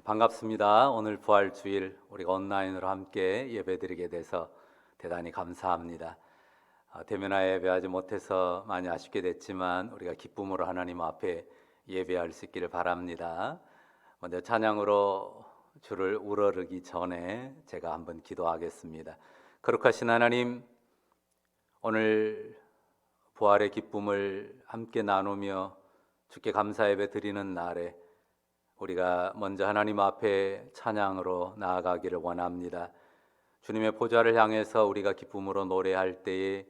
반갑습니다. 오늘 부활주일 우리가 온라인으로 함께 예배드리게 돼서 대단히 감사합니다. 대면화 예배하지 못해서 많이 아쉽게 됐지만 우리가 기쁨으로 하나님 앞에 예배할 수 있기를 바랍니다. 먼저 찬양으로 주를 우러르기 전에 제가 한번 기도하겠습니다. 거룩하신 하나님, 오늘 부활의 기쁨을 함께 나누며 주께 감사 예배 드리는 날에 우리가 먼저 하나님 앞에 찬양으로 나아가기를 원합니다. 주님의 보좌를 향해서 우리가 기쁨으로 노래할 때에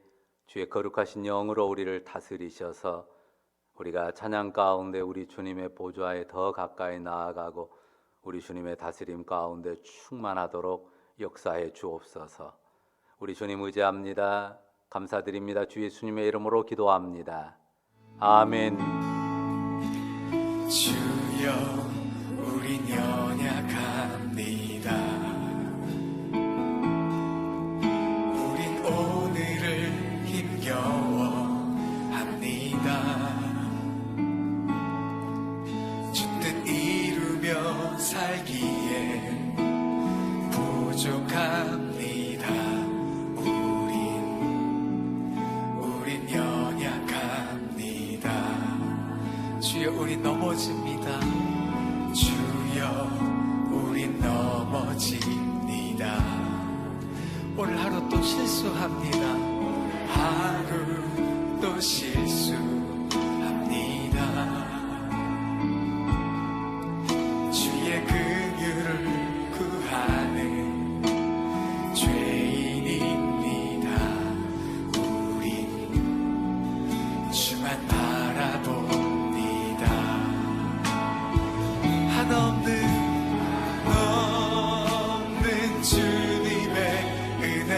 주의 거룩하신 영으로 우리를 다스리셔서 우리가 찬양 가운데 우리 주님의 보좌에 더 가까이 나아가고 우리 주님의 다스림 가운데 충만하도록 역사해 주옵소서. 우리 주님 의지합니다. 감사드립니다. 주 예수님의 이름으로 기도합니다. 아멘. 주여, 우린 연약합니다. 우린 오늘을 힘겨워합니다. 주 뜻 이루며 살기에 부족합니다. 우린 연약합니다. 주여, 우린 넘어집니다. 주여, 우린 넘어집니다. 오늘 하루 또 실수합니다. 하루 또 실수합니다. 주의 긍휼을 구하는 죄인입니다. 우린 주만 바라봅니다. 한없는 주님의 은혜,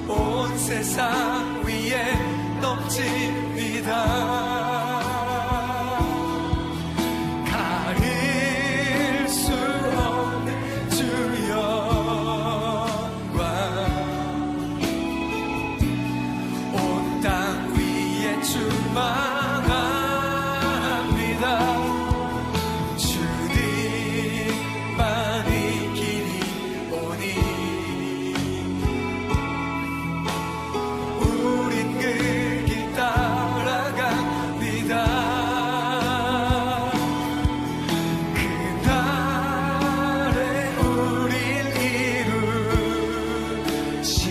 온 세상 위에 넘칩니다. 가릴 수 없는 주 영광, 온 땅 위에 충만합니다. 주님만이 길이 오니 우린 그 길 따라갑니다. 그날에 우릴 이루시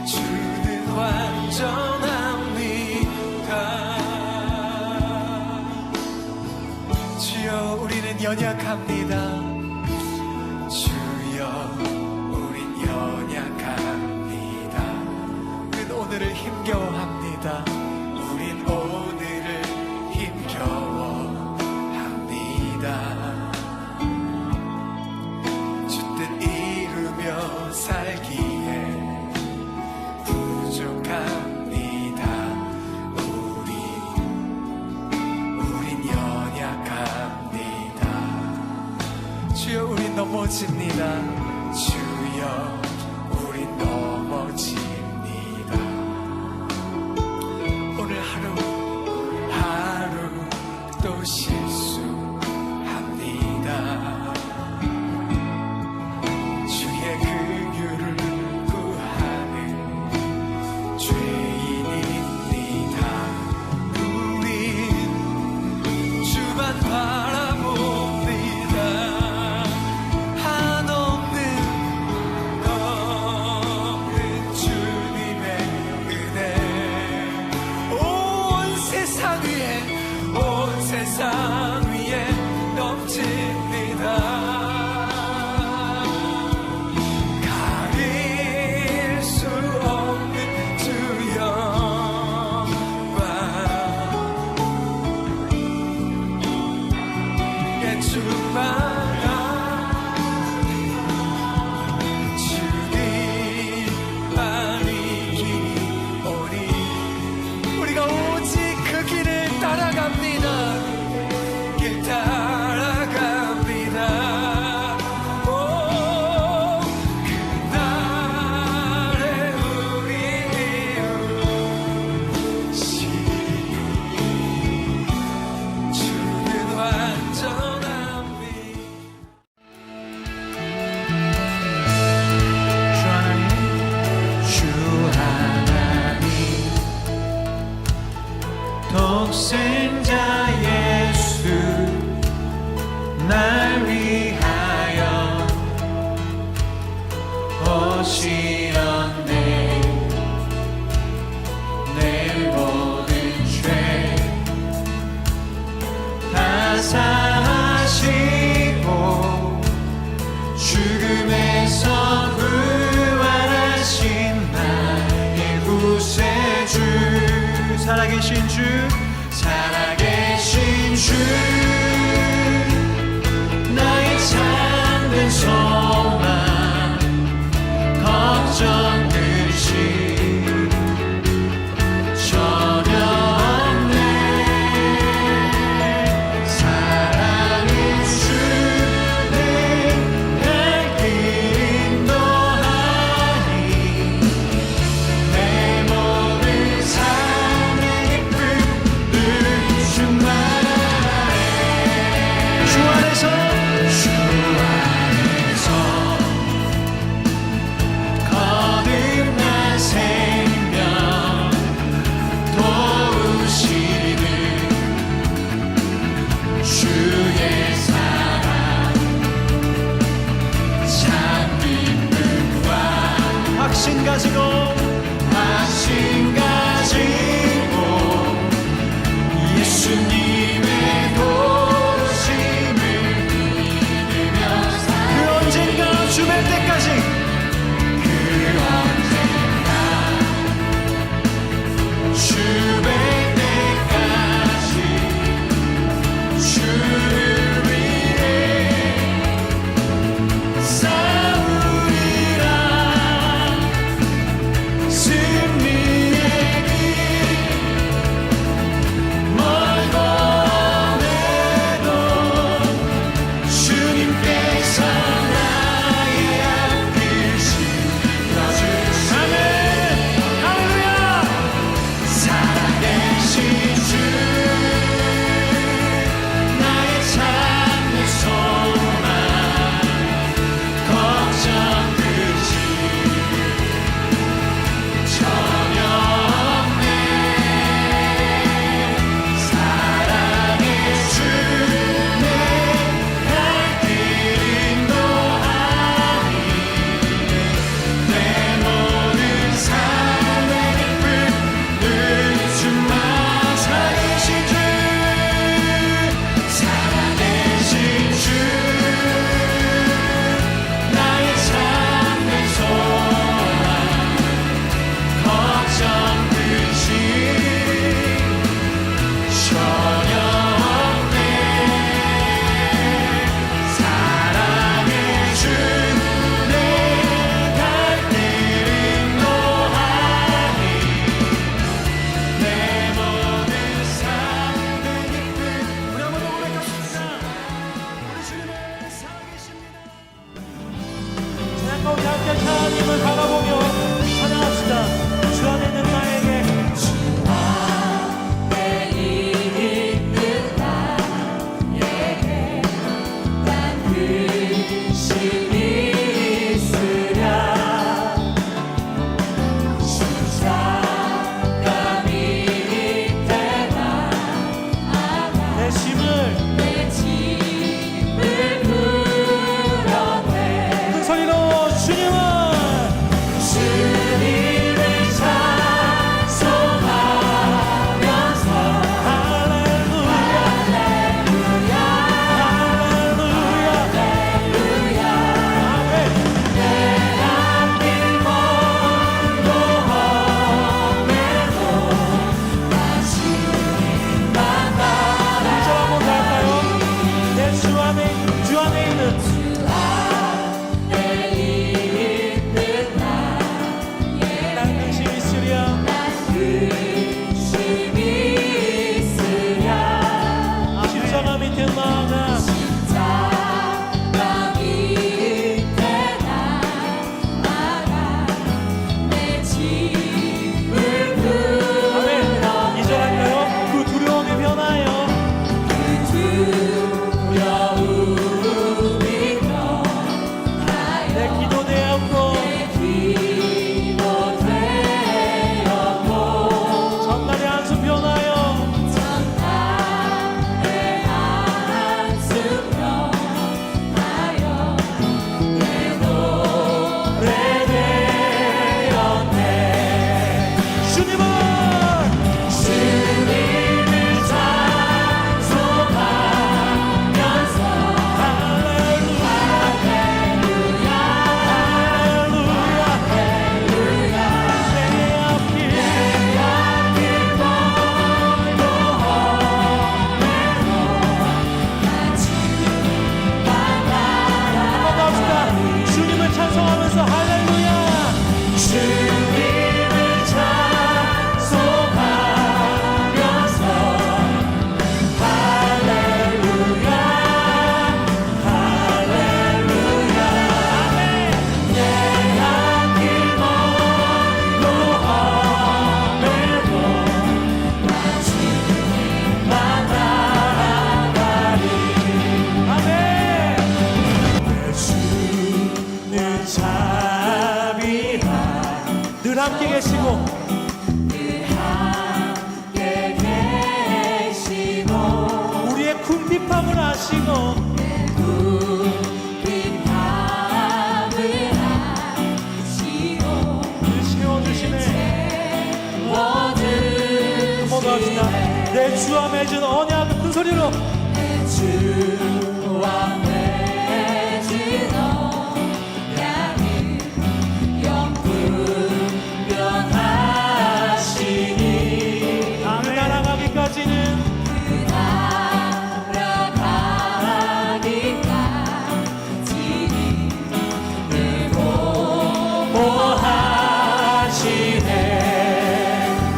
주는 완전합니다. 주여, 우리는 연약합니다. 주여, 우린 연약합니다. 우린 오늘을 힘겨워합니다. 우린 오늘을 힘겨워합니다. 주 뜻 이루며 살기에 부족합니다. 우린 연약합니다. 주여, 우린 넘어집니다. 주여, 우린 넘어집니다. 오늘 하루 또 실수합니다. 주의 긍휼을 구하는 죄인입니다. 우린 주만 바라봅니다. 한없는 살아계신 주 살아계신 주 나의 참된 소망 걱정듯이 전혀 없네 사랑의 주님 날 인도하니 내 모든 삶의 기쁨 늘 충만해 주 안에서 거듭난 생명 도우시는 주의 사랑 참 기쁨과 확신 가지고 예수님의 도심을 믿으며 그 언젠가 주뵐 때까지 주뵐 때까지 주를 위해 싸우리라 승리의 길 멀고 늘 함께 계시고 우리의 궁핍함을 아시고 늘 채워주시네. 한 번 더 합시다. 내 주와 맺은 언약 큰 소리로 다음 날아가기까지는 보호하시네.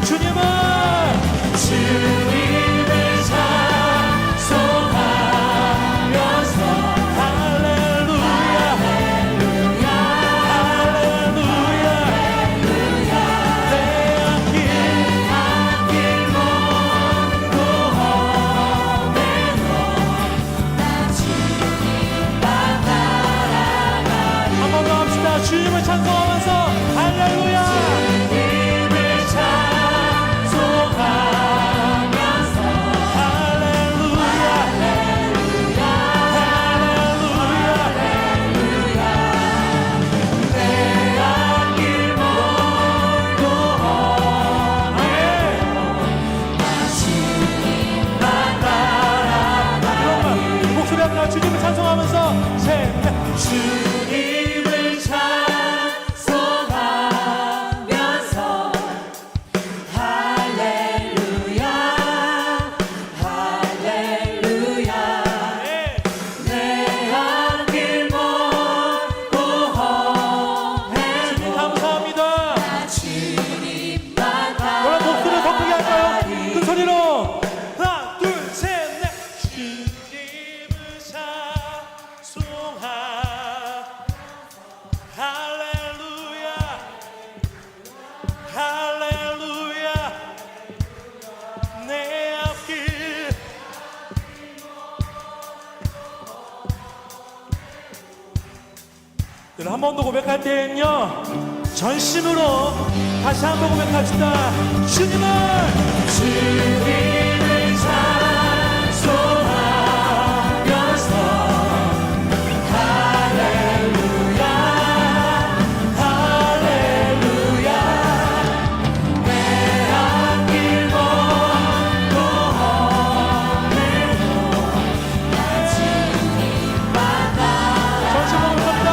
주님은 찬송하면서 할렐루야 할렐루야 내 앞길 한 번 더 합시다. 주님을 찬송하면서 할렐루야 주님을 찬송하면서 할렐루야 할렐루야 내 앞길 멀고 주님만 따라가리. 목소리 함께 주님을 찬송하면서 주님을 찬송하면서 할렐루야 할렐루야 내 앞길 멀고 주님 감사합니다. 주님만 여러분 목소리 더 크게 할까요? 큰 소리로 하나 둘 셋 넷. 주님을 찬송하 할렐루야 할렐루야 내 앞길 늘 한 번 더 고백할 때는요 전심으로 다시 한 번 고백합시다. 주님을 찬송하면서 할렐루야 할렐루야 내 앞길 멀고 험해도 주님만 전심으로 고백합니다.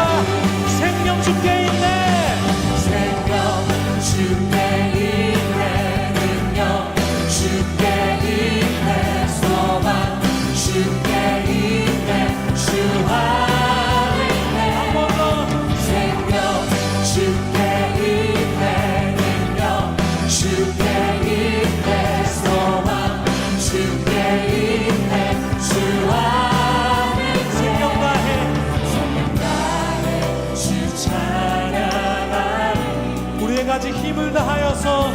생명 주께 있네 생명 주께 있네 능력 주께 있네 소망 주께 있네 주 안에 있네 한 번 더 생명 주께 있네 능력 주께 있네 소망 주께 있네 주 안에 생명 다해 주 찬양하리 우리의 가지 힘을 다하여서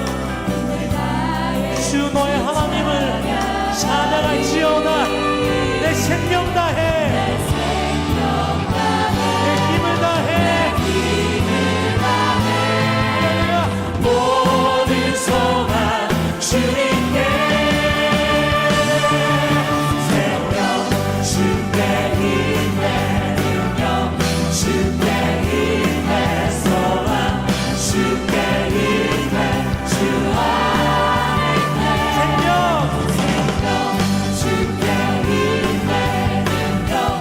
주 너의 하나님을 찬양할지어다. 내 생명 다해 내 힘을 다해 할렐루야. 모든 소망 주님께 생명 주께 있네 능력 주께 있네 소망 주께 있네 주 안에 있네 생명 생명 주께 있네 능력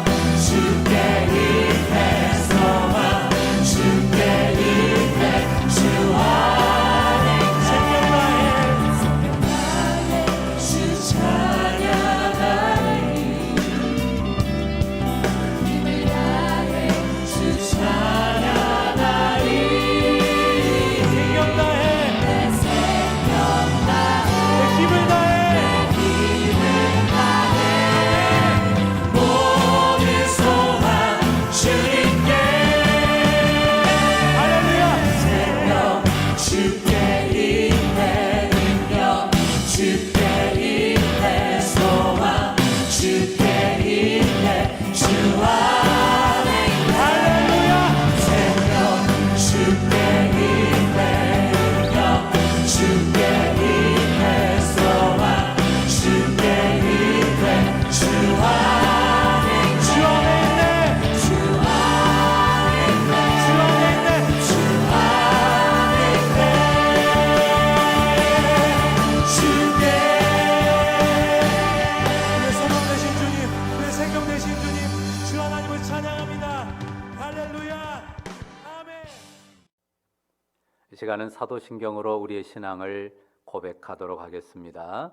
시간은 사도신경으로 우리의 신앙을 고백하도록 하겠습니다.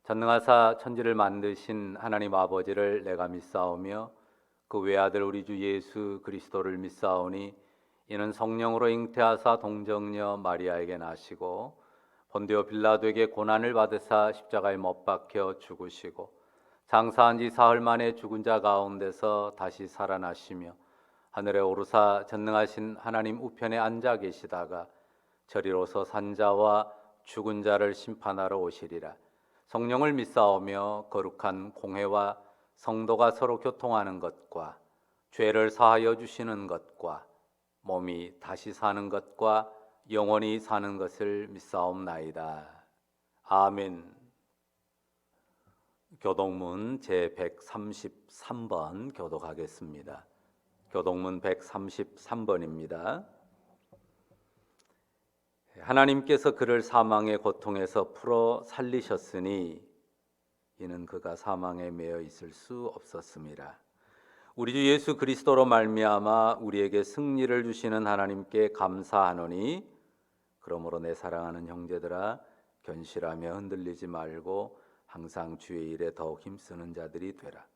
전능하사 천지를 만드신 하나님 아버지를 내가 믿사오며 그 외아들 우리 주 예수 그리스도를 믿사오니 이는 성령으로 잉태하사 동정녀 마리아에게 나시고 본디오 빌라도에게 고난을 받으사 십자가에 못 박혀 죽으시고 장사한 지 사흘 만에 죽은 자 가운데서 다시 살아나시며 하늘에 오르사 전능하신 하나님 우편에 앉아 계시다가 저리로서 산자와 죽은 자를 심판하러 오시리라. 성령을 믿사오며 거룩한 공회와 성도가 서로 교통하는 것과 죄를 사하여 주시는 것과 몸이 다시 사는 것과 영원히 사는 것을 믿사옵나이다. 아멘. 교독문 제133번 교독하겠습니다. 교독문 133번입니다. 하나님께서 그를 사망의 고통에서 풀어 살리셨으니 이는 그가 사망에 매여 있을 수 없었습니다. 우리 주 예수 그리스도로 말미암아 우리에게 승리를 주시는 하나님께 감사하노니 그러므로 내 사랑하는 형제들아 견실하며 흔들리지 말고 항상 주의 일에 더욱 힘쓰는 자들이 되라.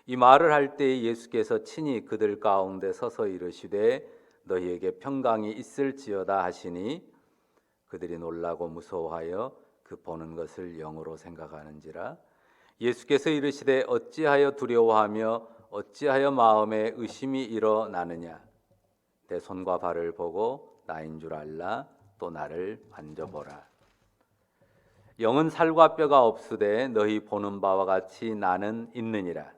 이 말을 할 때에 예수께서 친히 그들 가운데 서서 이르시되 너희에게 평강이 있을지어다 하시니 그들이 놀라고 무서워하여 그 보는 것을 영으로 생각하는지라. 예수께서 이르시되 어찌하여 두려워하며 어찌하여 마음에 의심이 일어나느냐. 내 손과 발을 보고 나인 줄 알라. 또 나를 만져보라. 영은 살과 뼈가 없으되 너희 보는 바와 같이 나는 있느니라.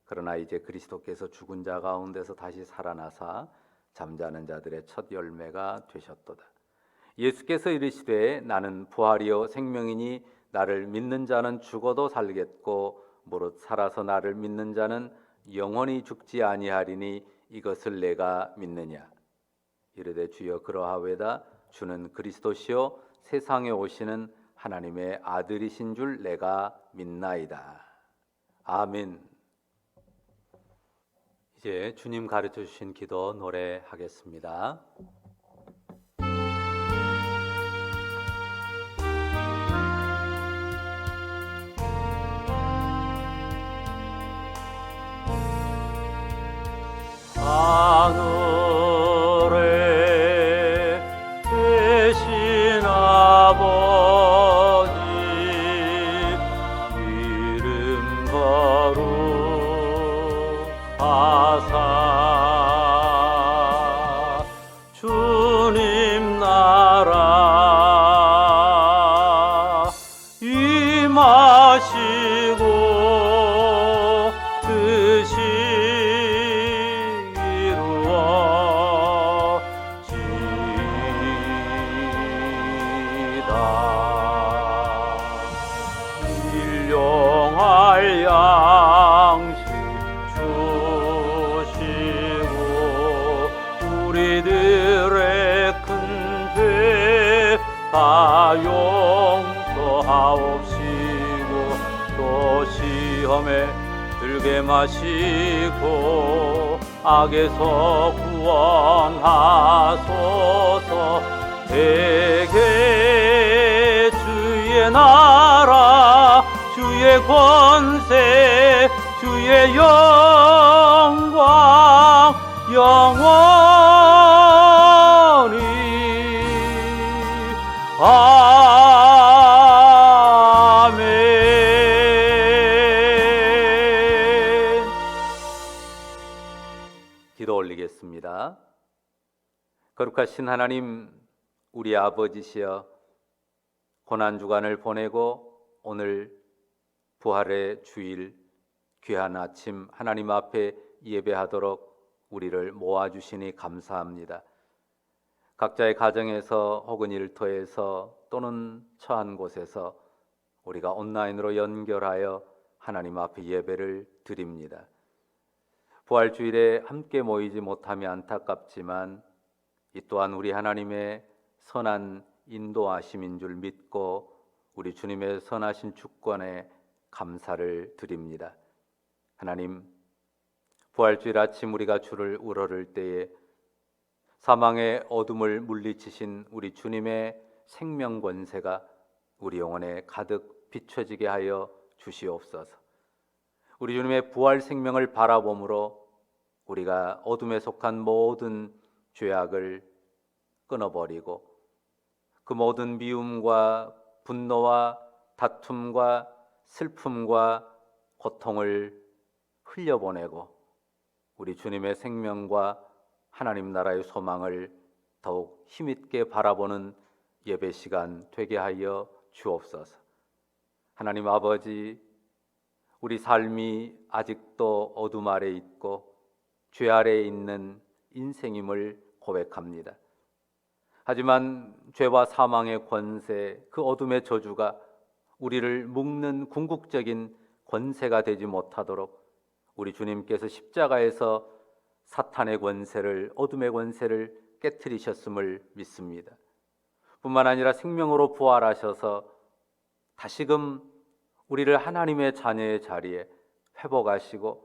그러나 이제 그리스도께서 죽은 자 가운데서 다시 살아나사 잠자는 자들의 첫 열매가 되셨도다. 예수께서 이르시되 나는 부활이요 생명이니 나를 믿는 자는 죽어도 살겠고 무릇 살아서 나를 믿는 자는 영원히 죽지 아니하리니 이것을 내가 믿느냐. 이르되 주여 그러하외다. 주는 그리스도시요 세상에 오시는 하나님의 아들이신 줄 내가 믿나이다. 아멘. 이제 주님 가르쳐 주신 기도 노래하겠습니다. 하늘에 계신 아버지 이름 거룩하사 주님 나라 임하시고 뜻이 일용할 양식 주시고 우리들의 큰 죄 다 용서하옵시고 또 시험에 들게 마시고 악에서 구원하소서. 대개 주의 나라 주의 권세 주의 영광 영원히 아멘. 기도 올리겠습니다. 거룩하신 하나님, 우리 아버지시여, 고난주간을 보내고 오늘 부활의 주일 귀한 아침 하나님 앞에 예배하도록 우리를 모아주시니 감사합니다. 각자의 가정에서 혹은 일터에서 또는 처한 곳에서 우리가 온라인으로 연결하여 하나님 앞에 예배를 드립니다. 부활주일에 함께 모이지 못함이 안타깝지만 이 또한 우리 하나님의 선한 인도하심인 줄 믿고 우리 주님의 선하신 주권에 감사를 드립니다. 하나님, 부활주일 아침 우리가 주를 우러를 때에 사망의 어둠을 물리치신 우리 주님의 생명 권세가 우리 영혼에 가득 비춰지게 하여 주시옵소서. 우리 주님의 부활 생명을 바라봄으로 우리가 어둠에 속한 모든 죄악을 끊어버리고 그 모든 미움과 분노와 다툼과 슬픔과 고통을 흘려보내고 우리 주님의 생명과 하나님 나라의 소망을 더욱 힘있게 바라보는 예배 시간 되게 하여 주옵소서. 하나님 아버지, 우리 삶이 아직도 어둠 아래 있고 죄 아래에 있는 인생임을 고백합니다. 하지만 죄와 사망의 권세, 그 어둠의 저주가 우리를 묶는 궁극적인 권세가 되지 못하도록 우리 주님께서 십자가에서 사탄의 권세를, 어둠의 권세를 깨뜨리셨음을 믿습니다. 뿐만 아니라 생명으로 부활하셔서 다시금 우리를 하나님의 자녀의 자리에 회복하시고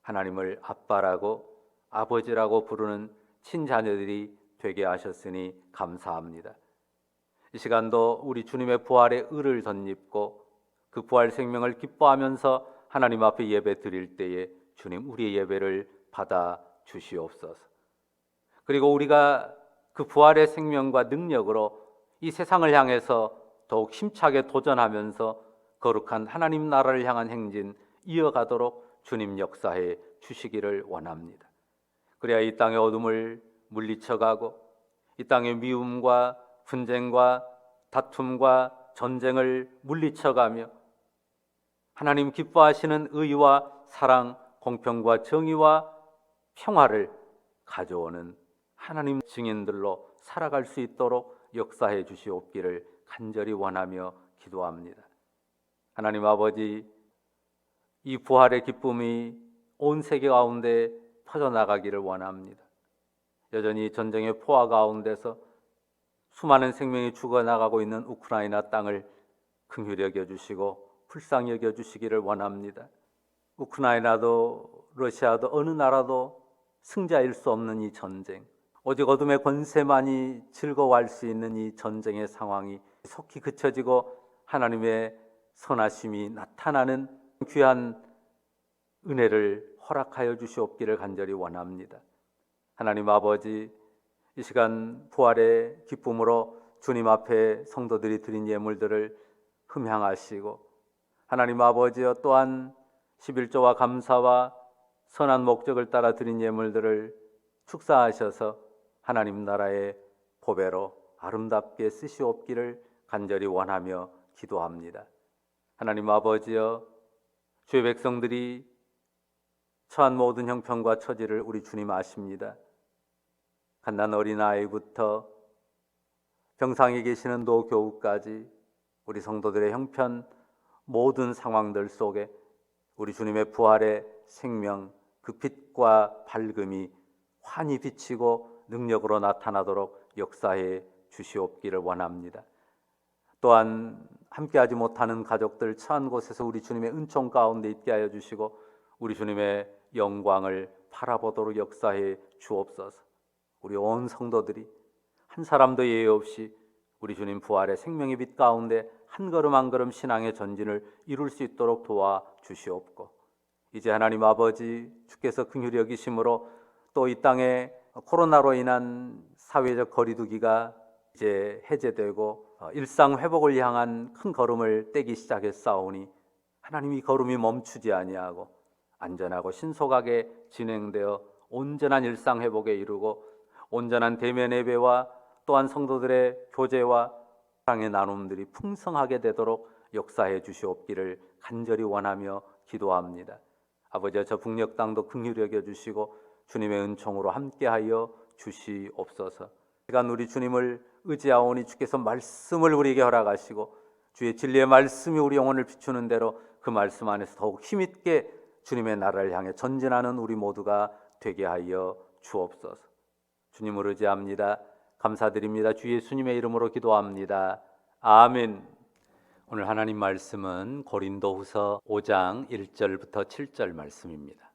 하나님을 아빠라고 아버지라고 부르는 친자녀들이 되게 하셨으니 감사합니다. 이 시간도 우리 주님의 부활의 의를 덧입고 그 부활 생명을 기뻐하면서 하나님 앞에 예배 드릴 때에 주님 우리의 예배를 받아 주시옵소서. 그리고 우리가 그 부활의 생명과 능력으로 이 세상을 향해서 더욱 힘차게 도전하면서 거룩한 하나님 나라를 향한 행진 이어가도록 주님 역사해 주시기를 원합니다. 그래야 이 땅의 어둠을 물리쳐가고 이 땅의 미움과 분쟁과 다툼과 전쟁을 물리쳐가며 하나님 기뻐하시는 의와 사랑, 공평과 정의와 평화를 가져오는 하나님 증인들로 살아갈 수 있도록 역사해 주시옵기를 간절히 원하며 기도합니다. 하나님 아버지, 이 부활의 기쁨이 온 세계 가운데 퍼져나가기를 원합니다. 여전히 전쟁의 포화 가운데서 수많은 생명이 죽어나가고 있는 우크라이나 땅을 긍휼히 여겨주시고 불쌍히 여겨주시기를 원합니다. 우크라이나도 러시아도 어느 나라도 승자일 수 없는 이 전쟁, 오직 어둠의 권세만이 즐거워할 수 있는 이 전쟁의 상황이 속히 그쳐지고 하나님의 선하심이 나타나는 귀한 은혜를 허락하여 주시옵기를 간절히 원합니다. 하나님 아버지, 이 시간 부활의 기쁨으로 주님 앞에 성도들이 드린 예물들을 흠향하시고 하나님 아버지여 또한 11조와 감사와 선한 목적을 따라 드린 예물들을 축사하셔서 하나님 나라의 보배로 아름답게 쓰시옵기를 간절히 원하며 기도합니다. 하나님 아버지여, 주의 백성들이 처한 모든 형편과 처지를 우리 주님 아십니다. 갓난 어린아이부터 병상에 계시는 노교우까지 우리 성도들의 형편 모든 상황들 속에 우리 주님의 부활의 생명, 그 빛과 밝음이 환히 비치고 능력으로 나타나도록 역사해 주시옵기를 원합니다. 또한 함께하지 못하는 가족들 처한 곳에서 우리 주님의 은총 가운데 있게 하여 주시고 우리 주님의 영광을 바라보도록 역사해 주옵소서. 우리 온 성도들이 한 사람도 예외 없이 우리 주님 부활의 생명의 빛 가운데 한 걸음 한 걸음 신앙의 전진을 이룰 수 있도록 도와 주시옵고, 이제 하나님 아버지 주께서 긍휼히 여기심으로 또 이 땅에 코로나로 인한 사회적 거리두기가 이제 해제되고 일상 회복을 향한 큰 걸음을 떼기 시작했사오니 하나님 이 걸음이 멈추지 아니하고 안전하고 신속하게 진행되어 온전한 일상 회복에 이르고 온전한 대면 예배와 또한 성도들의 교제와 사랑의 나눔들이 풍성하게 되도록 역사해 주시옵기를 간절히 원하며 기도합니다. 아버지, 저 북녘 땅도 긍휼히 여겨 주시고 주님의 은총으로 함께하여 주시옵소서. 시간 우리 주님을 의지하오니 주께서 말씀을 우리에게 허락하시고 주의 진리의 말씀이 우리 영혼을 비추는 대로 그 말씀 안에서 더욱 힘있게 주님의 나라를 향해 전진하는 우리 모두가 되게 하여 주옵소서. 주님을 의지합니다. 감사드립니다. 주 예수님의 이름으로 기도합니다. 아멘. 오늘 하나님 말씀은 고린도후서 5장 1절부터 7절 말씀입니다.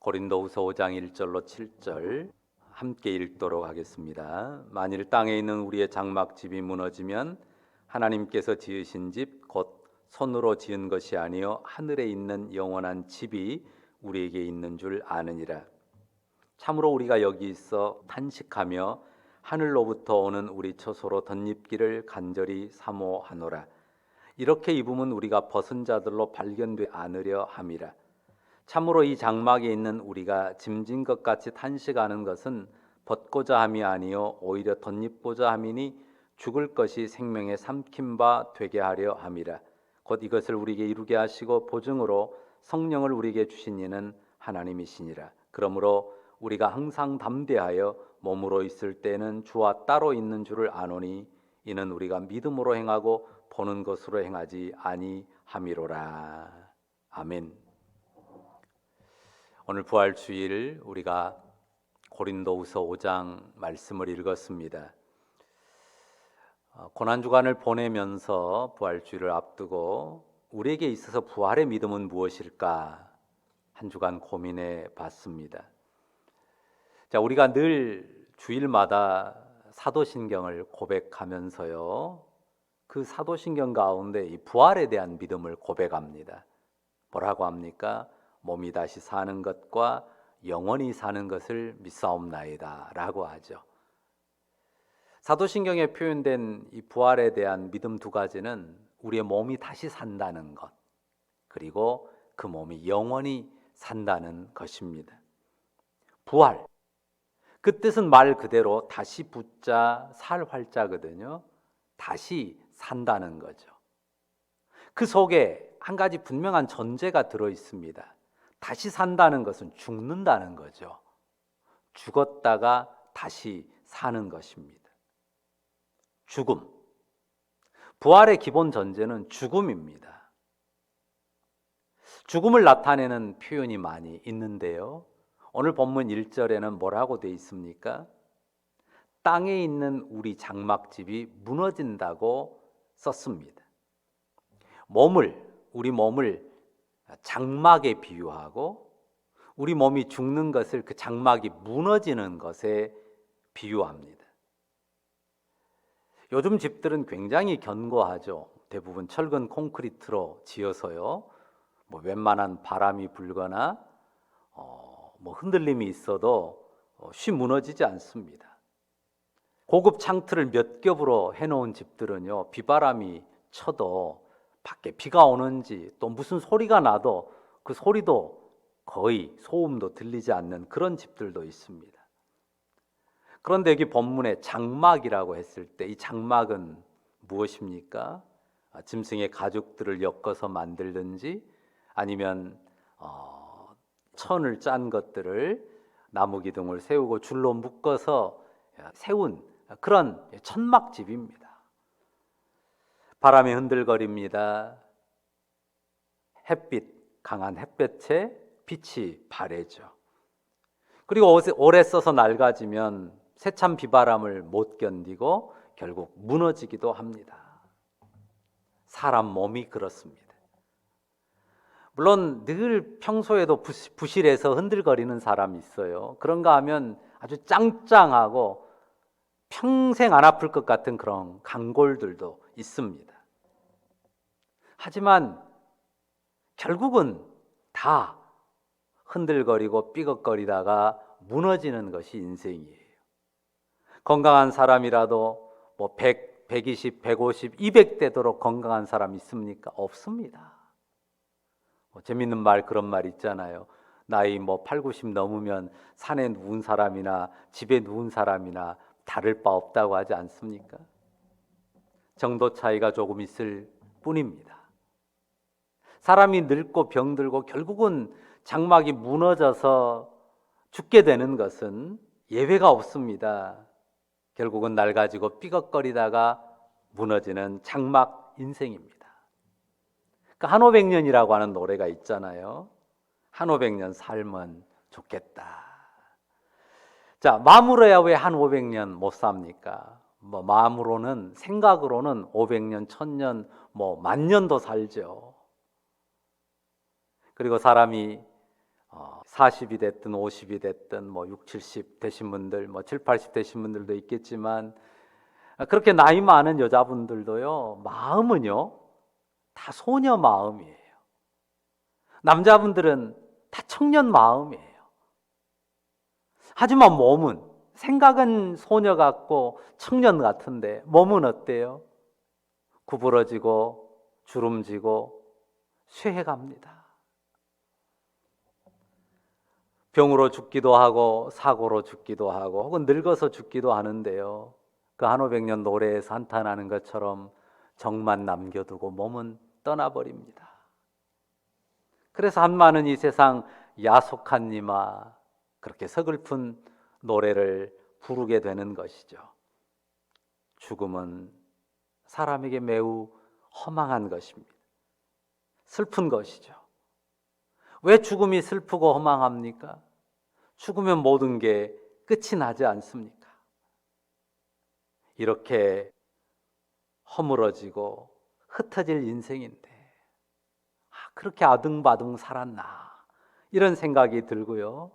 고린도후서 5장 1절로 7절 함께 읽도록 하겠습니다. 만일 땅에 있는 우리의 장막집이 무너지면 하나님께서 지으신 집 곧 손으로 지은 것이 아니요 하늘에 있는 영원한 집이 우리에게 있는 줄 아느니라. 참으로 우리가 여기 있어 탄식하며 하늘로부터 오는 우리 처소로 덧입기를 간절히 사모하노라. 이렇게 입으면 우리가 벗은 자들로 발견되지 않으려 함이라. 참으로 이 장막에 있는 우리가 짐진 것 같이 탄식하는 것은 벗고자 함이 아니요 오히려 덧입고자 함이니 죽을 것이 생명의 삼킨 바 되게 하려 함이라. 곧 이것을 우리에게 이루게 하시고 보증으로 성령을 우리에게 주신 이는 하나님이시니라. 그러므로 우리가 항상 담대하여 몸으로 있을 때는 주와 따로 있는 줄을 아노니 이는 우리가 믿음으로 행하고 보는 것으로 행하지 아니함이로라. 아멘. 오늘 부활주일 우리가 고린도후서 5장 말씀을 읽었습니다. 고난주간을 보내면서 부활주일을 앞두고 우리에게 있어서 부활의 믿음은 무엇일까 한 주간 고민해 봤습니다. 자, 우리가 늘 주일마다 사도신경을 고백하면서요, 그 사도신경 가운데 이 부활에 대한 믿음을 고백합니다. 뭐라고 합니까? 몸이 다시 사는 것과 영원히 사는 것을 믿사옵나이다 라고 하죠. 사도신경에 표현된 이 부활에 대한 믿음 두 가지는 우리의 몸이 다시 산다는 것, 그리고 그 몸이 영원히 산다는 것입니다. 부활, 그 뜻은 말 그대로 다시 붙자 살 활자거든요. 다시 산다는 거죠. 그 속에 한 가지 분명한 전제가 들어 있습니다. 다시 산다는 것은 죽는다는 거죠. 죽었다가 다시 사는 것입니다. 죽음. 부활의 기본 전제는 죽음입니다. 죽음을 나타내는 표현이 많이 있는데요. 오늘 본문 1절에는 뭐라고 되어 있습니까? 땅에 있는 우리 장막집이 무너진다고 썼습니다. 우리 몸을 장막에 비유하고 우리 몸이 죽는 것을 그 장막이 무너지는 것에 비유합니다. 요즘 집들은 굉장히 견고하죠. 대부분 철근 콘크리트로 지어서요. 웬만한 바람이 불거나 흔들림이 있어도 쉽 무너지지 않습니다. 고급 창틀을 몇 겹으로 해놓은 집들은요, 비바람이 쳐도 밖에 비가 오는지 또 무슨 소리가 나도 그 소리도 거의 소음도 들리지 않는 그런 집들도 있습니다. 그런데 여기 본문에 장막이라고 했을 때 이 장막은 무엇입니까? 짐승의 가죽들을 엮어서 만들든지 아니면 천을 짠 것들을 나무 기둥을 세우고 줄로 묶어서 세운 그런 천막집입니다. 바람이 흔들거립니다. 강한 햇볕에 빛이 바래죠. 그리고 오래 써서 낡아지면 세찬 비바람을 못 견디고 결국 무너지기도 합니다. 사람 몸이 그렇습니다. 물론 늘 평소에도 부실해서 흔들거리는 사람이 있어요. 그런가 하면 아주 짱짱하고 평생 안 아플 것 같은 그런 강골들도 있습니다. 하지만 결국은 다 흔들거리고 삐걱거리다가 무너지는 것이 인생이에요. 건강한 사람이라도 100, 120, 150, 200 되도록 건강한 사람 있습니까? 없습니다. 재밌는 말, 그런 말 있잖아요. 나이 8, 90 넘으면 산에 누운 사람이나 집에 누운 사람이나 다를 바 없다고 하지 않습니까? 정도 차이가 조금 있을 뿐입니다. 사람이 늙고 병들고 결국은 장막이 무너져서 죽게 되는 것은 예외가 없습니다. 결국은 낡아지고 삐걱거리다가 무너지는 장막 인생입니다. 그 한 500년이라고 하는 노래가 있잖아요. 한 500년 살면 좋겠다. 자, 마음으로야 왜 한 500년 못 삽니까? 마음으로는, 생각으로는 500년, 1000년, 10,000년도 살죠. 그리고 사람이 40이 됐든 50이 됐든 뭐 6, 70 되신 분들, 뭐 7, 80 되신 분들도 있겠지만 그렇게 나이 많은 여자분들도요, 마음은요 다 소녀 마음이에요. 남자분들은 다 청년 마음이에요. 하지만 몸은, 생각은 소녀 같고 청년 같은데 몸은 어때요? 구부러지고 주름지고 쇠해갑니다. 병으로 죽기도 하고 사고로 죽기도 하고 혹은 늙어서 죽기도 하는데요, 그 한오백년 노래에서 한탄하는 것처럼 정만 남겨두고 몸은 떠나버립니다. 그래서 한마는 이 세상 야속한니마, 그렇게 서글픈 노래를 부르게 되는 것이죠. 죽음은 사람에게 매우 허망한 것입니다. 슬픈 것이죠. 왜 죽음이 슬프고 허망합니까? 죽으면 모든 게 끝이 나지 않습니까? 이렇게 허물어지고 흩어질 인생인데 그렇게 아등바등 살았나, 이런 생각이 들고요,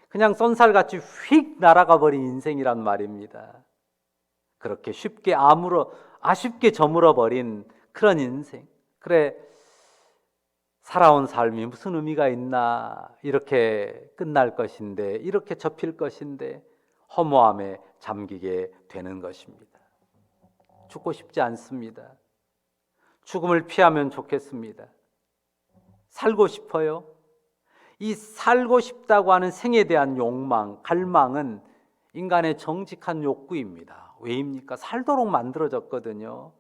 그냥 쏜살같이 휙 날아가 버린 인생이란 말입니다. 그렇게 쉽게 아쉽게 저물어 버린 그런 인생. 그래, 살아온 삶이 무슨 의미가 있나, 이렇게 끝날 것인데, 이렇게 접힐 것인데 허무함에 잠기게 되는 것입니다. 죽고 싶지 않습니다. 죽음을 피하면 좋겠습니다. 살고 싶어요. 이 살고 싶다고 하는 생에 대한 욕망, 갈망은 인간의 정직한 욕구입니다. 왜입니까? 살도록 만들어졌거든요.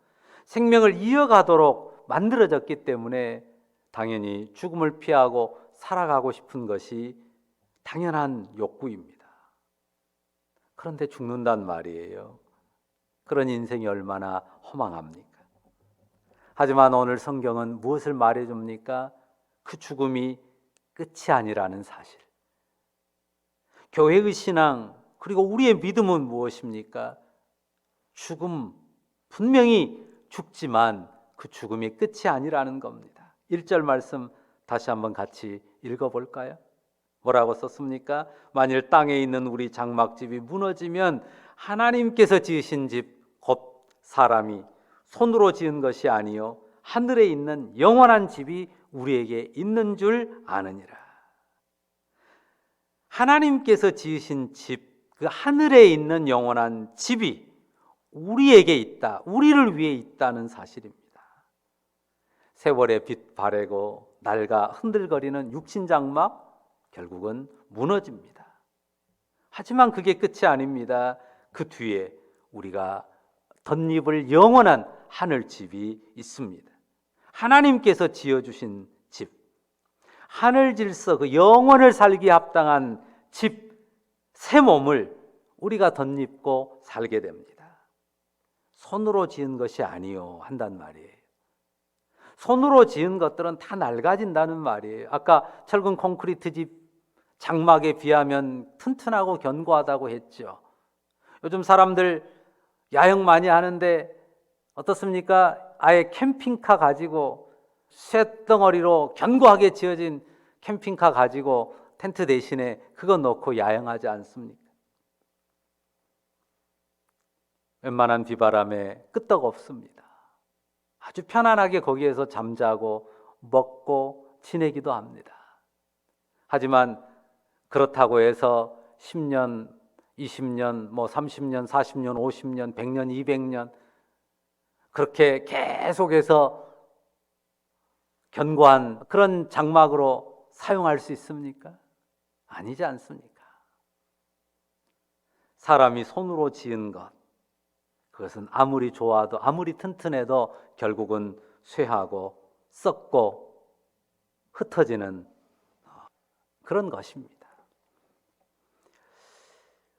생명을 이어가도록 만들어졌기 때문에 당연히 죽음을 피하고 살아가고 싶은 것이 당연한 욕구입니다. 그런데 죽는단 말이에요. 그런 인생이 얼마나 허망합니까? 하지만 오늘 성경은 무엇을 말해줍니까? 그 죽음이 끝이 아니라는 사실. 교회의 신앙, 그리고 우리의 믿음은 무엇입니까? 죽음, 분명히 죽지만 그 죽음이 끝이 아니라는 겁니다. 1절 말씀 다시 한번 같이 읽어볼까요? 뭐라고 썼습니까? 만일 땅에 있는 우리 장막집이 무너지면 하나님께서 지으신 집, 곧 사람이 손으로 지은 것이 아니요 하늘에 있는 영원한 집이 우리에게 있는 줄 아느니라. 하나님께서 지으신 집, 그 하늘에 있는 영원한 집이 우리에게 있다, 우리를 위해 있다는 사실입니다. 세월의 빛 바래고 낡아 흔들거리는 육신 장막, 결국은 무너집니다. 하지만 그게 끝이 아닙니다. 그 뒤에 우리가 덧입을 영원한 하늘집이 있습니다. 하나님께서 지어주신 집, 하늘 질서, 그 영원을 살기에 합당한 집, 새 몸을 우리가 덧입고 살게 됩니다. 손으로 지은 것이 아니요 한단 말이에요. 손으로 지은 것들은 다 낡아진다는 말이에요. 아까 철근 콘크리트 집 장막에 비하면 튼튼하고 견고하다고 했죠. 요즘 사람들 야영 많이 하는데 어떻습니까? 아예 캠핑카 가지고 쇳덩어리로 견고하게 지어진 캠핑카 가지고 텐트 대신에 그거 놓고 야영하지 않습니까? 웬만한 비바람에 끄떡 없습니다. 아주 편안하게 거기에서 잠자고 먹고 지내기도 합니다. 하지만 그렇다고 해서 10년, 20년, 30년, 40년, 50년, 100년, 200년 그렇게 계속해서 견고한 그런 장막으로 사용할 수 있습니까? 아니지 않습니까? 사람이 손으로 지은 것, 그것은 아무리 좋아도 아무리 튼튼해도 결국은 쇠하고 썩고 흩어지는 그런 것입니다.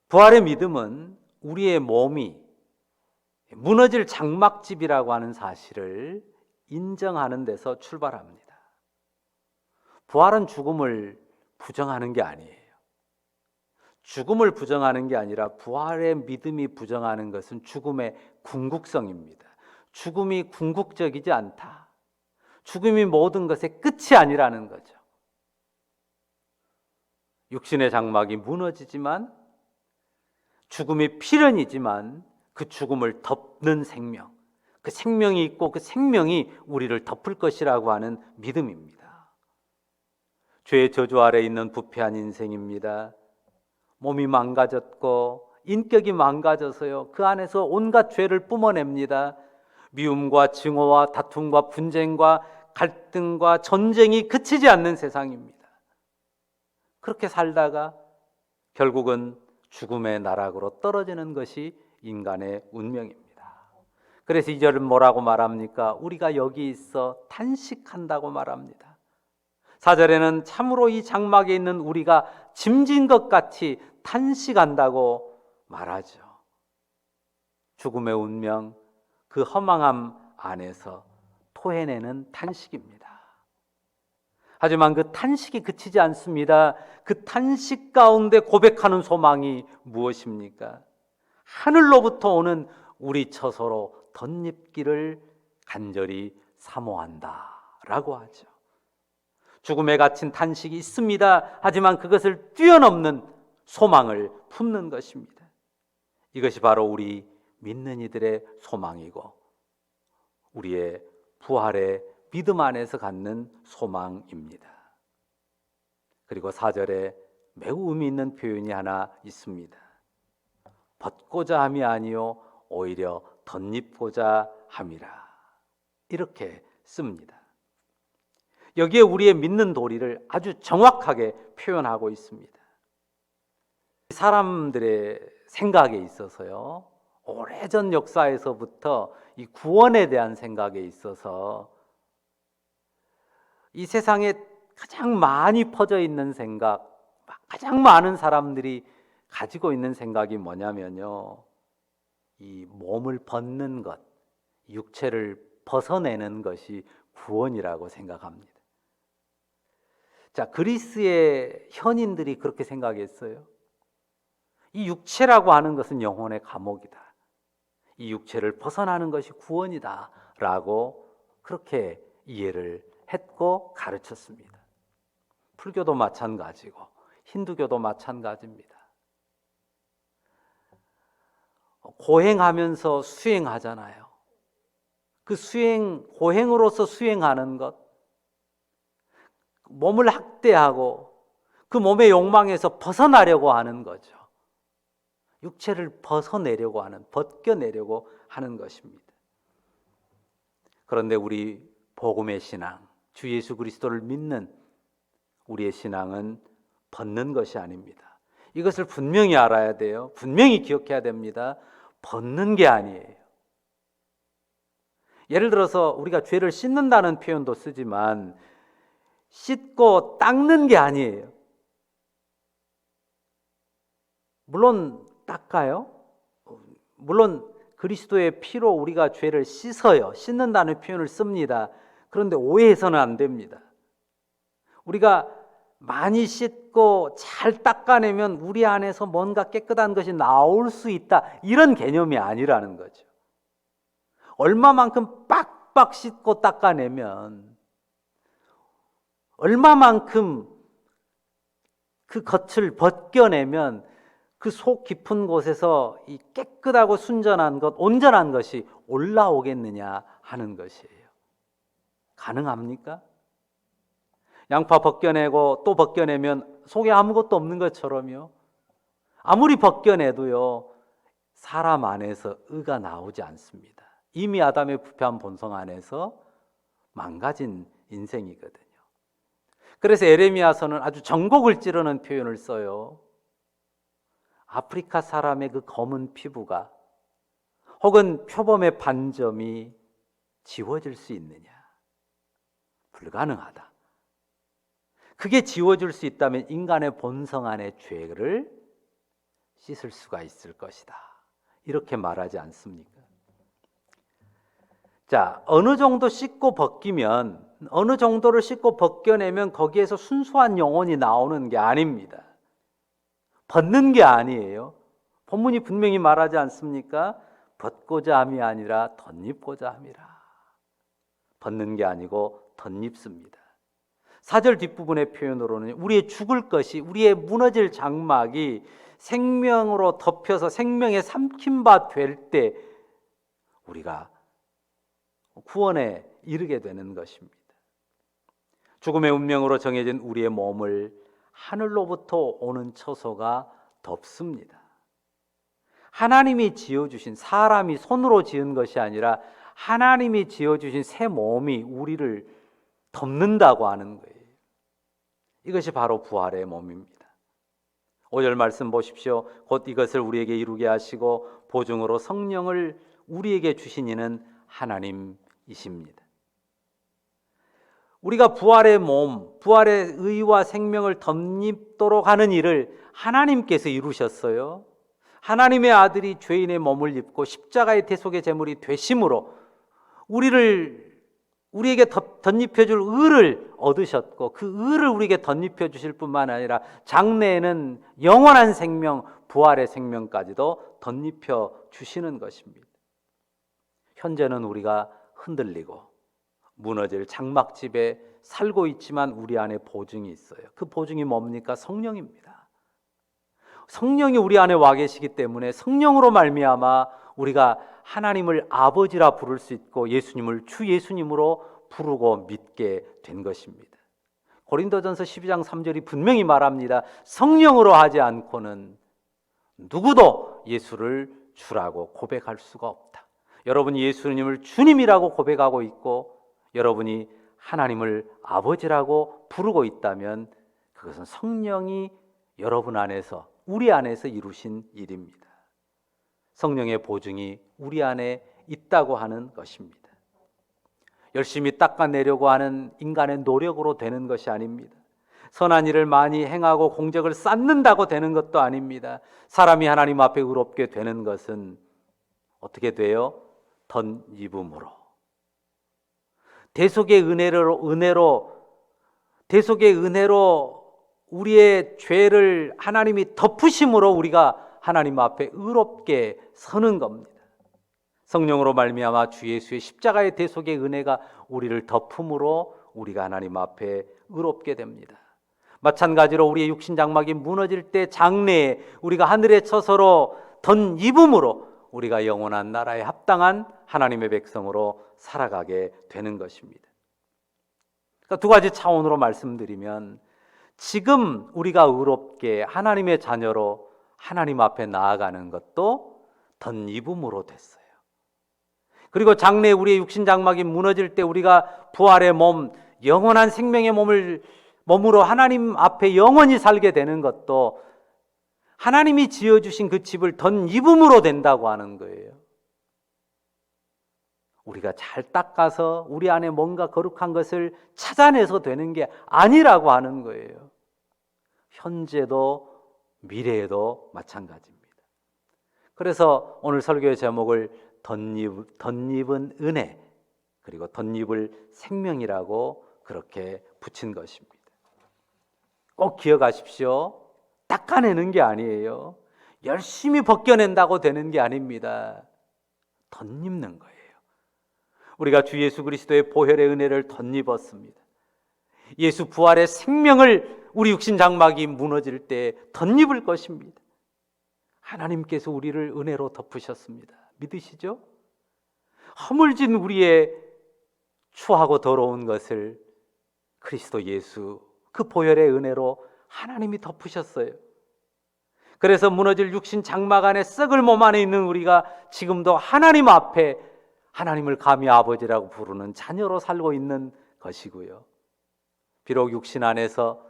부활의 믿음은 우리의 몸이 무너질 장막집이라고 하는 사실을 인정하는 데서 출발합니다. 부활은 죽음을 부정하는 게 아니에요. 죽음을 부정하는 게 아니라 부활의 믿음이 부정하는 것은 죽음의 궁극성입니다. 죽음이 궁극적이지 않다. 죽음이 모든 것의 끝이 아니라는 거죠. 육신의 장막이 무너지지만 죽음이 필연이지만 그 죽음을 덮는 생명, 그 생명이 있고 그 생명이 우리를 덮을 것이라고 하는 믿음입니다. 죄의 저주 아래 있는 부패한 인생입니다. 몸이 망가졌고 인격이 망가져서요, 그 안에서 온갖 죄를 뿜어냅니다. 미움과 증오와 다툼과 분쟁과 갈등과 전쟁이 그치지 않는 세상입니다. 그렇게 살다가 결국은 죽음의 나락으로 떨어지는 것이 인간의 운명입니다. 그래서 2절은 뭐라고 말합니까? 우리가 여기 있어 탄식한다고 말합니다. 4절에는 참으로 이 장막에 있는 우리가 짐진 것 같이 탄식한다고 말하죠. 죽음의 운명, 그 허망함 안에서 토해내는 탄식입니다. 하지만 그 탄식이 그치지 않습니다. 그 탄식 가운데 고백하는 소망이 무엇입니까? 하늘로부터 오는 우리 처소로 덧입기를 간절히 사모한다 라고 하죠. 죽음에 갇힌 탄식이 있습니다. 하지만 그것을 뛰어넘는 소망을 품는 것입니다. 이것이 바로 우리 믿는 이들의 소망이고 우리의 부활의 믿음 안에서 갖는 소망입니다. 그리고 4절에 매우 의미 있는 표현이 하나 있습니다. 벗고자 함이 아니요 오히려 덧입고자 함이라, 이렇게 씁니다. 여기에 우리의 믿는 도리를 아주 정확하게 표현하고 있습니다. 사람들의 생각에 있어서요, 오래전 역사에서부터 이 구원에 대한 생각에 있어서 이 세상에 가장 많이 퍼져 있는 생각, 가장 많은 사람들이 가지고 있는 생각이 뭐냐면요, 이 몸을 벗는 것, 육체를 벗어내는 것이 구원이라고 생각합니다. 자, 그리스의 현인들이 그렇게 생각했어요. 이 육체라고 하는 것은 영혼의 감옥이다. 이 육체를 벗어나는 것이 구원이다 라고 그렇게 이해를 했고 가르쳤습니다. 불교도 마찬가지고 힌두교도 마찬가지입니다. 고행하면서 수행하잖아요. 그 고행으로서 수행하는 것, 몸을 학대하고 그 몸의 욕망에서 벗어나려고 하는 거죠. 육체를 벗겨내려고 하는 것입니다. 그런데 우리 복음의 신앙, 주 예수 그리스도를 믿는 우리의 신앙은 벗는 것이 아닙니다. 이것을 분명히 알아야 돼요. 분명히 기억해야 됩니다. 벗는 게 아니에요. 예를 들어서 우리가 죄를 씻는다는 표현도 쓰지만 씻고 닦는 게 아니에요. 물론 닦아요. 물론 그리스도의 피로 우리가 죄를 씻어요. 씻는다는 표현을 씁니다. 그런데 오해해서는 안 됩니다. 우리가 많이 씻고 잘 닦아내면 우리 안에서 뭔가 깨끗한 것이 나올 수 있다, 이런 개념이 아니라는 거죠. 얼마만큼 빡빡 씻고 닦아내면, 얼마만큼 그 겉을 벗겨내면 그 속 깊은 곳에서 이 깨끗하고 순전한 것, 온전한 것이 올라오겠느냐 하는 것이에요. 가능합니까? 양파 벗겨내고 또 벗겨내면 속에 아무것도 없는 것처럼요. 아무리 벗겨내도요, 사람 안에서 의가 나오지 않습니다. 이미 아담의 부패한 본성 안에서 망가진 인생이거든요. 그래서 에레미야서는 아주 전곡을 찌르는 표현을 써요. 아프리카 사람의 그 검은 피부가 혹은 표범의 반점이 지워질 수 있느냐? 불가능하다. 그게 지워질 수 있다면 인간의 본성 안의 죄를 씻을 수가 있을 것이다, 이렇게 말하지 않습니까? 자, 어느 정도 씻고 벗기면, 어느 정도를 씻고 벗겨내면 거기에서 순수한 영혼이 나오는 게 아닙니다. 벗는 게 아니에요. 본문이 분명히 말하지 않습니까? 벗고자 함이 아니라 덧입고자 함이라. 벗는 게 아니고 덧입습니다. 4절 뒷부분의 표현으로는 우리의 죽을 것이, 우리의 무너질 장막이 생명으로 덮여서 생명에 삼킨 바 될 때 우리가 구원에 이르게 되는 것입니다. 죽음의 운명으로 정해진 우리의 몸을 하늘로부터 오는 처소가 덮습니다. 하나님이 지어주신, 사람이 손으로 지은 것이 아니라 하나님이 지어주신 새 몸이 우리를 덮는다고 하는 거예요. 이것이 바로 부활의 몸입니다. 5절 말씀 보십시오. 곧 이것을 우리에게 이루게 하시고 보증으로 성령을 우리에게 주신 이는 하나님이십니다. 우리가 부활의 몸, 부활의 의와 생명을 덧입도록 하는 일을 하나님께서 이루셨어요. 하나님의 아들이 죄인의 몸을 입고 십자가의 대속의 제물이 되심으로 우리에게 덧입혀줄 의를 얻으셨고, 그 의를 우리에게 덧입혀 주실 뿐만 아니라 장래에는 영원한 생명, 부활의 생명까지도 덧입혀 주시는 것입니다. 현재는 우리가 흔들리고 무너질 장막집에 살고 있지만 우리 안에 보증이 있어요. 그 보증이 뭡니까? 성령입니다. 성령이 우리 안에 와 계시기 때문에 성령으로 말미암아 우리가 하나님을 아버지라 부를 수 있고 예수님을 주 예수님으로 부르고 믿게 된 것입니다. 고린도전서 12장 3절이 분명히 말합니다. 성령으로 하지 않고는 누구도 예수를 주라고 고백할 수가 없다. 여러분이 예수님을 주님이라고 고백하고 있고 여러분이 하나님을 아버지라고 부르고 있다면 그것은 성령이 여러분 안에서, 우리 안에서 이루신 일입니다. 성령의 보증이 우리 안에 있다고 하는 것입니다. 열심히 닦아내려고 하는 인간의 노력으로 되는 것이 아닙니다. 선한 일을 많이 행하고 공적을 쌓는다고 되는 것도 아닙니다. 사람이 하나님 앞에 의롭게 되는 것은 어떻게 돼요? 덧입음으로. 대속의 은혜로 우리의 죄를 하나님이 덮으심으로 우리가 하나님 앞에 의롭게 서는 겁니다. 성령으로 말미암아 주 예수의 십자가의 대속의 은혜가 우리를 덮음으로 우리가 하나님 앞에 의롭게 됩니다. 마찬가지로 우리의 육신 장막이 무너질 때 장래에 우리가 하늘의 처소로 덧입음으로 우리가 영원한 나라에 합당한 하나님의 백성으로 살아가게 되는 것입니다. 그러니까 두 가지 차원으로 말씀드리면 지금 우리가 의롭게 하나님의 자녀로 하나님 앞에 나아가는 것도 덧입음으로 됐어요. 그리고 장래에 우리의 육신 장막이 무너질 때 우리가 부활의 몸, 영원한 생명의 몸으로 하나님 앞에 영원히 살게 되는 것도 하나님이 지어주신 그 집을 덧입음으로 된다고 하는 거예요. 우리가 잘 닦아서 우리 안에 뭔가 거룩한 것을 찾아내서 되는 게 아니라고 하는 거예요. 현재도 미래에도 마찬가지입니다. 그래서 오늘 설교의 제목을 덧입은 은혜, 그리고 덧입을 생명이라고 그렇게 붙인 것입니다. 꼭 기억하십시오. 닦아내는 게 아니에요. 열심히 벗겨낸다고 되는 게 아닙니다. 덧입는 거예요. 우리가 주 예수 그리스도의 보혈의 은혜를 덧입었습니다. 예수 부활의 생명을 우리 육신 장막이 무너질 때 덧입을 것입니다. 하나님께서 우리를 은혜로 덮으셨습니다. 믿으시죠? 허물진 우리의 추하고 더러운 것을 그리스도 예수 그 보혈의 은혜로 하나님이 덮으셨어요. 그래서 무너질 육신 장막 안에 썩을 몸 안에 있는 우리가 지금도 하나님 앞에 하나님을 감히 아버지라고 부르는 자녀로 살고 있는 것이고요. 비록 육신 안에서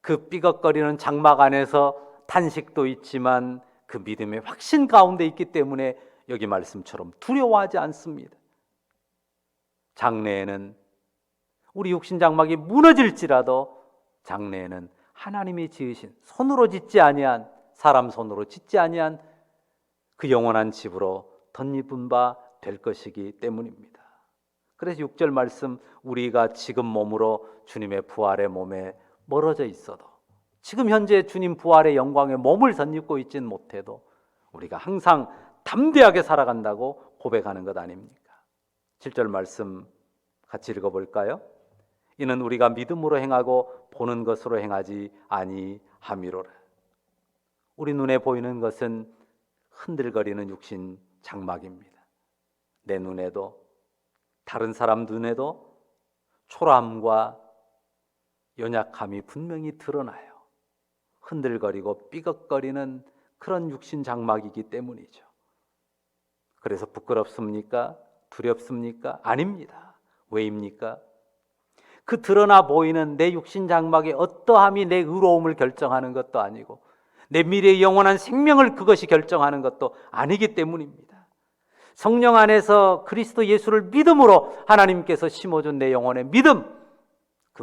그 삐걱거리는 장막 안에서 탄식도 있지만 그 믿음의 확신 가운데 있기 때문에 여기 말씀처럼 두려워하지 않습니다. 장래에는 우리 육신 장막이 무너질지라도 장래에는 하나님이 지으신 손으로 짓지 아니한, 사람 손으로 짓지 아니한 그 영원한 집으로 덧입은 바 될 것이기 때문입니다. 그래서 6절 말씀, 우리가 지금 몸으로 주님의 부활의 몸에 멀어져 있어도, 지금 현재 주님 부활의 영광에 몸을 덧입고 있지는 못해도 우리가 항상 담대하게 살아간다고 고백하는 것 아닙니까? 7절 말씀 같이 읽어볼까요? 이는 우리가 믿음으로 행하고 보는 것으로 행하지 아니함이로라. 우리 눈에 보이는 것은 흔들거리는 육신 장막입니다. 내 눈에도 다른 사람 눈에도 초라함과 연약함이 분명히 드러나요. 흔들거리고 삐걱거리는 그런 육신 장막이기 때문이죠. 그래서 부끄럽습니까? 두렵습니까? 아닙니다. 왜입니까? 그 드러나 보이는 내 육신 장막의 어떠함이 내 의로움을 결정하는 것도 아니고 내 미래의 영원한 생명을 그것이 결정하는 것도 아니기 때문입니다. 성령 안에서 그리스도 예수를 믿음으로 하나님께서 심어준 내 영혼의 믿음, 그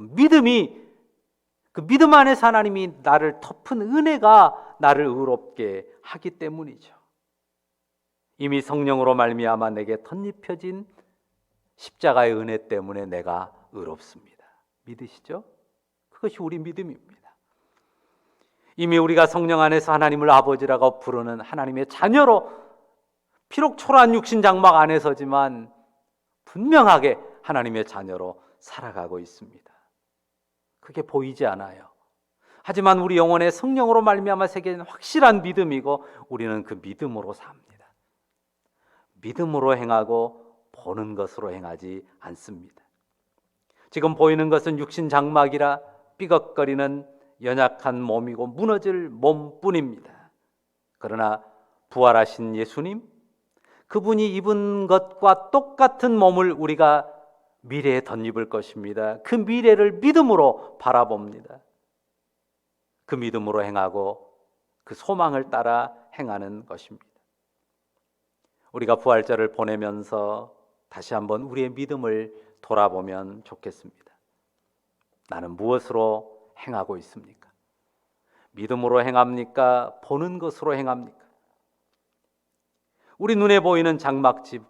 믿음 안에서 하나님이 나를 덮은 은혜가 나를 의롭게 하기 때문이죠. 이미 성령으로 말미암아 내게 덧입혀진 십자가의 은혜 때문에 내가 의롭습니다. 믿으시죠? 그것이 우리 믿음입니다. 이미 우리가 성령 안에서 하나님을 아버지라고 부르는 하나님의 자녀로 비록 초라한 육신 장막 안에서지만 분명하게 하나님의 자녀로 살아가고 있습니다. 그게 보이지 않아요. 하지만 우리 영혼의 성령으로 말미암아 새겨진 확실한 믿음이고 우리는 그 믿음으로 삽니다. 믿음으로 행하고 보는 것으로 행하지 않습니다. 지금 보이는 것은 육신 장막이라 삐걱거리는 연약한 몸이고 무너질 몸뿐입니다. 그러나 부활하신 예수님, 그분이 입은 것과 똑같은 몸을 우리가 미래에 덧입을 것입니다. 그 미래를 믿음으로 바라봅니다. 그 믿음으로 행하고 그 소망을 따라 행하는 것입니다. 우리가 부활절을 보내면서 다시 한번 우리의 믿음을 돌아보면 좋겠습니다. 나는 무엇으로 행하고 있습니까? 믿음으로 행합니까? 보는 것으로 행합니까? 우리 눈에 보이는 장막집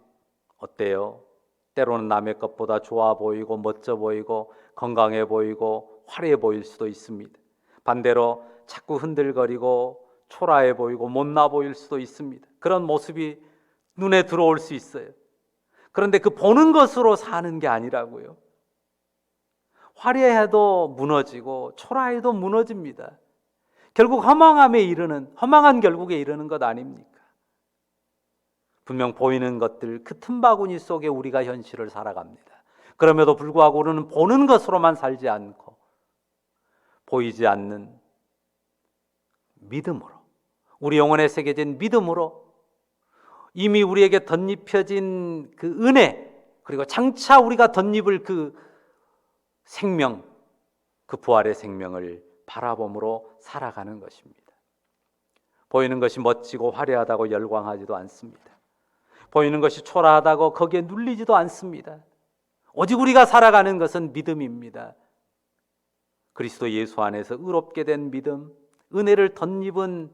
어때요? 때로는 남의 것보다 좋아 보이고 멋져 보이고 건강해 보이고 화려해 보일 수도 있습니다. 반대로 자꾸 흔들거리고 초라해 보이고 못나 보일 수도 있습니다. 그런 모습이 눈에 들어올 수 있어요. 그런데 그 보는 것으로 사는 게 아니라고요. 화려해도 무너지고 초라해도 무너집니다. 결국 허망한 결국에 이르는 것 아닙니까? 분명 보이는 것들 그 틈바구니 속에 우리가 현실을 살아갑니다. 그럼에도 불구하고 우리는 보는 것으로만 살지 않고 보이지 않는 믿음으로, 우리 영혼에 새겨진 믿음으로 이미 우리에게 덧입혀진 그 은혜, 그리고 장차 우리가 덧입을 그 생명, 그 부활의 생명을 바라봄으로 살아가는 것입니다. 보이는 것이 멋지고 화려하다고 열광하지도 않습니다. 보이는 것이 초라하다고 거기에 눌리지도 않습니다. 오직 우리가 살아가는 것은 믿음입니다. 그리스도 예수 안에서 의롭게 된 믿음, 은혜를 덧입은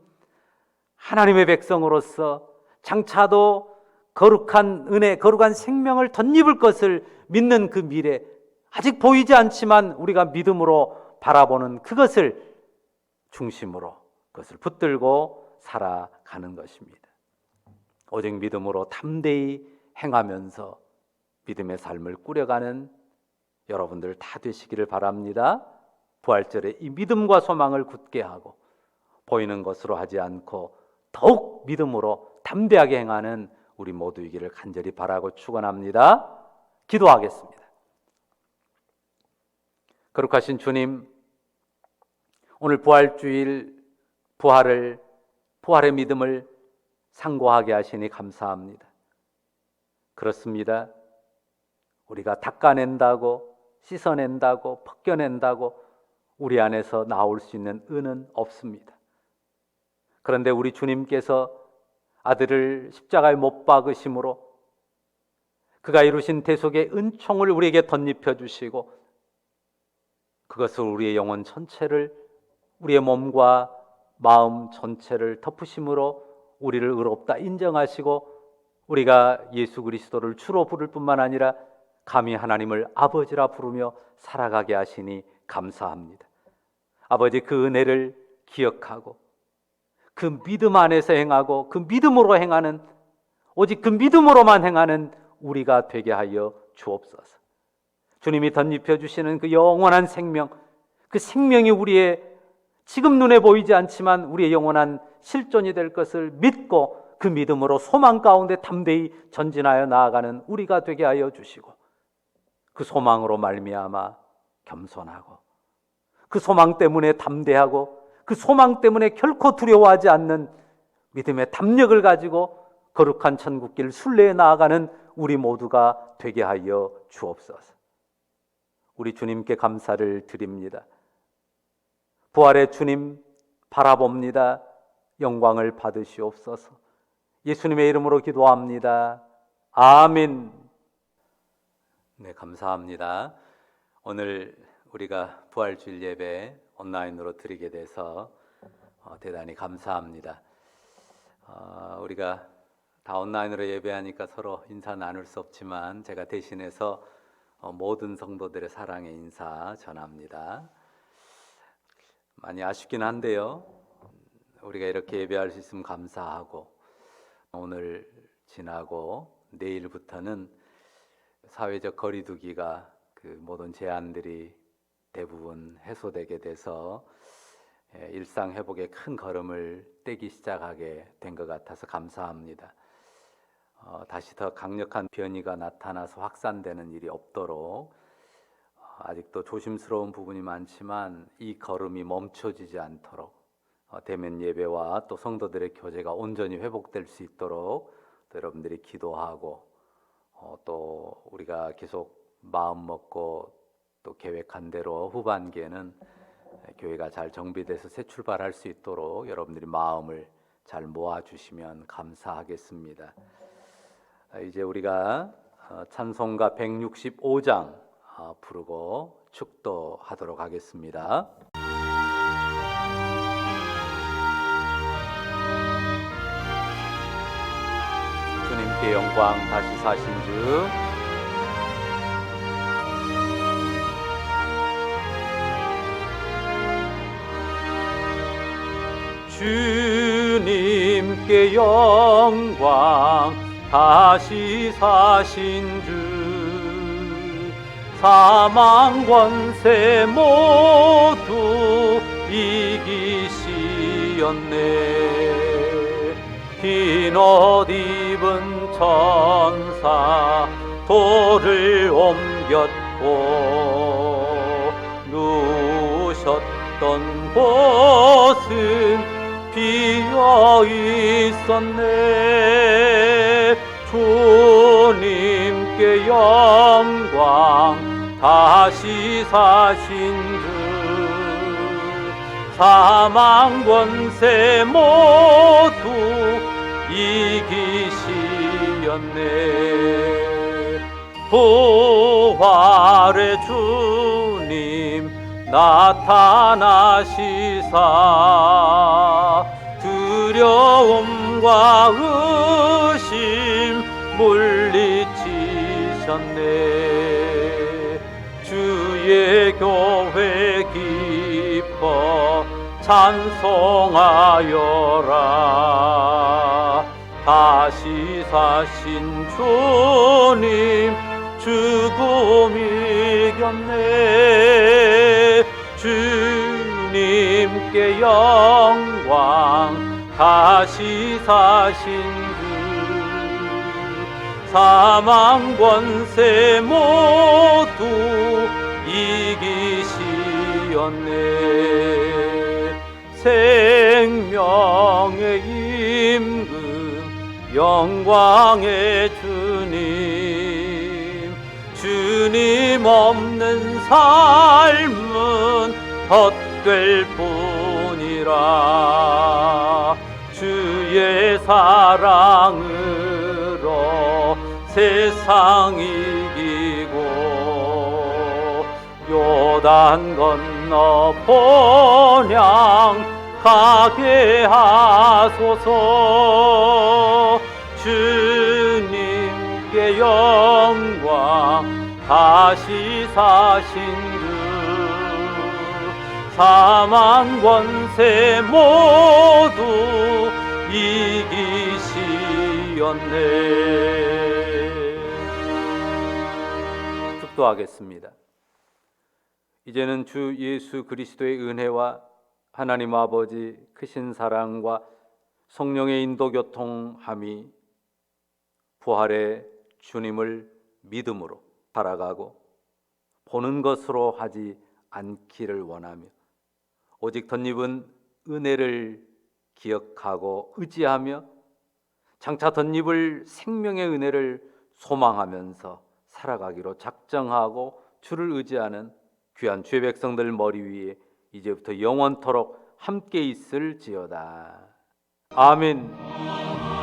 하나님의 백성으로서 장차도 거룩한 은혜, 거룩한 생명을 덧입을 것을 믿는 그 미래, 아직 보이지 않지만 우리가 믿음으로 바라보는 그것을 중심으로 그것을 붙들고 살아가는 것입니다. 오직 믿음으로 담대히 행하면서 믿음의 삶을 꾸려가는 여러분들 다 되시기를 바랍니다. 부활절에 이 믿음과 소망을 굳게 하고 보이는 것으로 하지 않고 더욱 믿음으로 담대하게 행하는 우리 모두이기를 간절히 바라고 축원합니다. 기도하겠습니다. 거룩하신 주님, 오늘 부활주일 부활의 믿음을 상고하게 하시니 감사합니다. 그렇습니다. 우리가 닦아낸다고, 씻어낸다고, 벗겨낸다고 우리 안에서 나올 수 있는 은은 없습니다. 그런데 우리 주님께서 아들을 십자가에 못 박으심으로 그가 이루신 대속의 은총을 우리에게 덧입혀 주시고 그것을 우리의 영혼 전체를, 우리의 몸과 마음 전체를 덮으심으로 우리를 의롭다 인정하시고 우리가 예수 그리스도를 주로 부를 뿐만 아니라 감히 하나님을 아버지라 부르며 살아가게 하시니 감사합니다. 아버지, 그 은혜를 기억하고 그 믿음 안에서 행하고 그 믿음으로 행하는, 오직 그 믿음으로만 행하는 우리가 되게 하여 주옵소서. 주님이 덧입혀 주시는 그 영원한 생명, 그 생명이 우리의 지금 눈에 보이지 않지만 우리의 영원한 실존이 될 것을 믿고 그 믿음으로 소망 가운데 담대히 전진하여 나아가는 우리가 되게 하여 주시고, 그 소망으로 말미암아 겸손하고, 그 소망 때문에 담대하고, 그 소망 때문에 결코 두려워하지 않는 믿음의 담력을 가지고 거룩한 천국길 순례에 나아가는 우리 모두가 되게 하여 주옵소서. 우리 주님께 감사를 드립니다. 부활의 주님 바라봅니다. 영광을 받으시옵소서. 예수님의 이름으로 기도합니다. 아멘. 네, 감사합니다. 오늘 우리가 부활주일 예배 온라인으로 드리게 돼서 대단히 감사합니다. 우리가 다 온라인으로 예배하니까 서로 인사 나눌 수 없지만 제가 대신해서 모든 성도들의 사랑의 인사 전합니다. 많이 아쉽긴 한데요, 우리가 이렇게 예배할 수 있으면 감사하고, 오늘 지나고 내일부터는 사회적 거리두기가 그 모든 제한들이 대부분 해소되게 돼서 일상 회복에 큰 걸음을 떼기 시작하게 된 것 같아서 감사합니다. 다시 더 강력한 변이가 나타나서 확산되는 일이 없도록 아직도 조심스러운 부분이 많지만 이 걸음이 멈춰지지 않도록 대면 예배와 또 성도들의 교제가 온전히 회복될 수 있도록 또 여러분들이 기도하고, 또 우리가 계속 마음 먹고 또 계획한 대로 후반기에는 교회가 잘 정비돼서 새 출발할 수 있도록 여러분들이 마음을 잘 모아주시면 감사하겠습니다. 이제 우리가 찬송가 165장 부르고 축도하도록 하겠습니다. 주님께 영광 다시 사신 주, 주님께 영광 다시 사신 주, 사망 권세 모두 이기시었네. 흰 옷 입은 천사 돌을 옮겼고, 누우셨던 곳은 비어 있었네. 주님께 영광 다시 사신 주, 사망 권세 모두 이기시었네. 부활의 주님 나타나시사 두려움과 의심 물리치셨네. 주의 교회 기뻐 찬송하여라. 다시 사신 주님 죽음 이겼네. 주님께 영광 다시 사신 주, 사망 권세 모두 이기시었네. 생명의 임금 영광의 주님, 주님 없는 삶은 헛될 뿐이라. 주의 사랑으로 세상 이기고, 요단 건너 본향 가게 하소서. 주님께 영광 다시 사신 주, 사망 권세 모두 이기시었네. 기도하겠습니다. 이제는 주 예수 그리스도의 은혜와 하나님 아버지 크신 사랑과 성령의 인도 교통함이 부활의 주님을 믿음으로 살아가고 보는 것으로 하지 않기를 원하며 오직 덧입은 은혜를 기억하고 의지하며 장차 덧입을 생명의 은혜를 소망하면서 살아가기로 작정하고 주를 의지하는 귀한 주의 백성들 머리 위에 이제부터 영원토록 함께 있을지어다. 아멘.